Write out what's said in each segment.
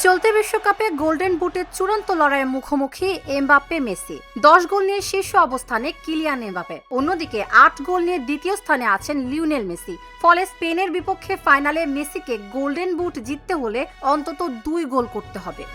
চলতি বিশ্বকাপে গোল্ডেন বুটের চূড়ান্ত লড়াইয়ের মুখোমুখি এমবাপ্পে মেসি। 10 গোল নিয়ে শীর্ষ অবস্থানে কিলিয়ান এমবাপ্পে, অন্যদিকে 8 গোল নিয়ে দ্বিতীয় স্থানে আছেন লিওনেল মেসি। ফলে স্পেনের বিপক্ষে ফাইনালে মেসিকে গোল্ডেন বুট জিততে হলে অন্তত 2 গোল করতে হবে।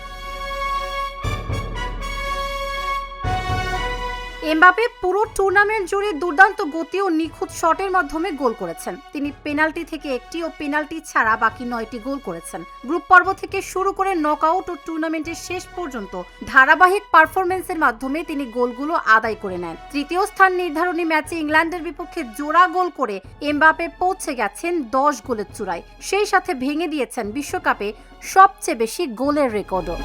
এমবাপ্পে পুরো টুর্নামেন্ট জুড়ে দুর্দান্ত গতি ও নিখুঁত শটের মাধ্যমে গোল করেছেন। তিনি পেনাল্টি থেকে একটি ও পেনাল্টি ছাড়া বাকি 9টি গোল করেছেন। গ্রুপ পর্ব থেকে শুরু করে নকআউট ও টুর্নামেন্টের শেষ পর্যন্ত ধারাবাহিক পারফরমেন্সের মাধ্যমে তিনি গোলগুলো আদায় করে নেন। তৃতীয় স্থান নির্ধারণী ম্যাচে ইংল্যান্ডের বিপক্ষে জোড়া গোল করে এমবাপ্পে পৌঁছে গেছেন 10 গোলের চূড়ায়। সেই সাথে ভেঙে দিয়েছেন বিশ্বকাপে সবচেয়ে বেশি গোলের রেকর্ডও।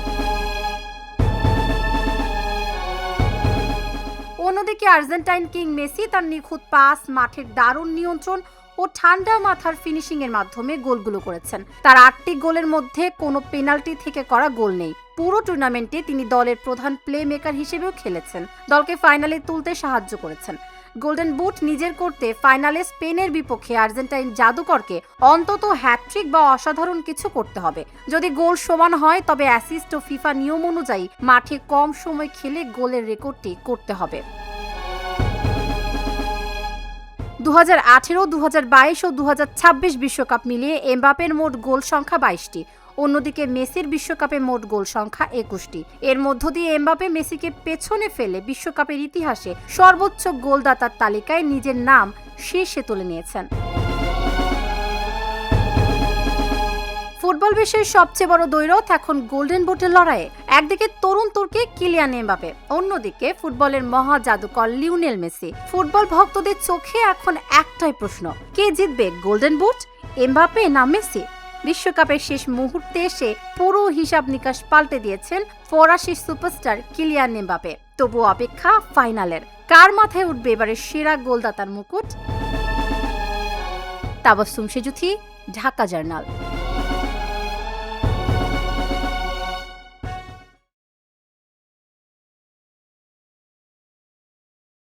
অন্যদিকে আর্জেন্টাইন কিং মেসি তার নিখুঁত পাস, মাঠের দারুণ নিয়ন্ত্রণ ও ঠান্ডা মাথার ফিনিশিং এর মাধ্যমে গোলগুলো করেছেন। তার 8টি গোলের মধ্যে কোনো পেনাল্টি থেকে করা গোল নেই। পুরো টুর্নামেন্টে তিনি দলের প্রধান প্লে মেকার হিসেবেও খেলেছেন, দলকে ফাইনালে তুলতে সাহায্য করেছেন। গোল্ডেন বুট নিজের করতে ফাইনালে স্পেনের বিপক্ষে আর্জেন্টাইন জাদুকরকে অন্তত হ্যাটট্রিক বা অসাধারণ কিছু করতে হবে। যদি গোল সমান হয় তবে অ্যাসিস্ট ও ফিফা নিয়ম অনুযায়ী মাঠে কম সময় খেলে গোলের রেকর্ডটি করতে হবে। 2018, 2022 ও 2026 বিশ্বকাপ মিলিয়ে এমবাপ্পের মোট গোল সংখ্যা 22টি। অন্যদিকে মেসির বিশ্বকাপে মোট গোল সংখ্যা 21টি। এর মধ্য দিয়ে এমবাপ্পে মেসিকে পেছনে ফেলে বিশ্বকাপের ইতিহাসে সর্বোচ্চ গোলদাতার তালিকায় নিজের নাম শীর্ষে তুলে নিয়েছেন। ফুটবল বিশ্বের সবচেয়ে বড় দ্বৈরথ এখন গোল্ডেন বুটের লড়াইয়ে। একদিকে তরুণ তুর্কি কিলিয়ান এমবাপ্পে, অন্যদিকে ফুটবলের মহা জাদুকর লিওনেল মেসি। ফুটবল ভক্তদের চোখে এখন একটাই প্রশ্ন, কে জিতবে গোল্ডেন বুট, এমবাপ্পে না মেসি? বিশ্বকাপের শেষ মুহূর্তে এসে পুরো হিসাব নিকাশ পাল্টে দিয়েছেন ফরাসি সুপারস্টার কিলিয়ান এমবাপ্পে। তবু অপেক্ষা ফাইনালের, কার মাথায় উঠবে এবারের সেরা গোলদাতার মুকুট? তাবাসসুম সেজুথি, ঢাকা জার্নাল।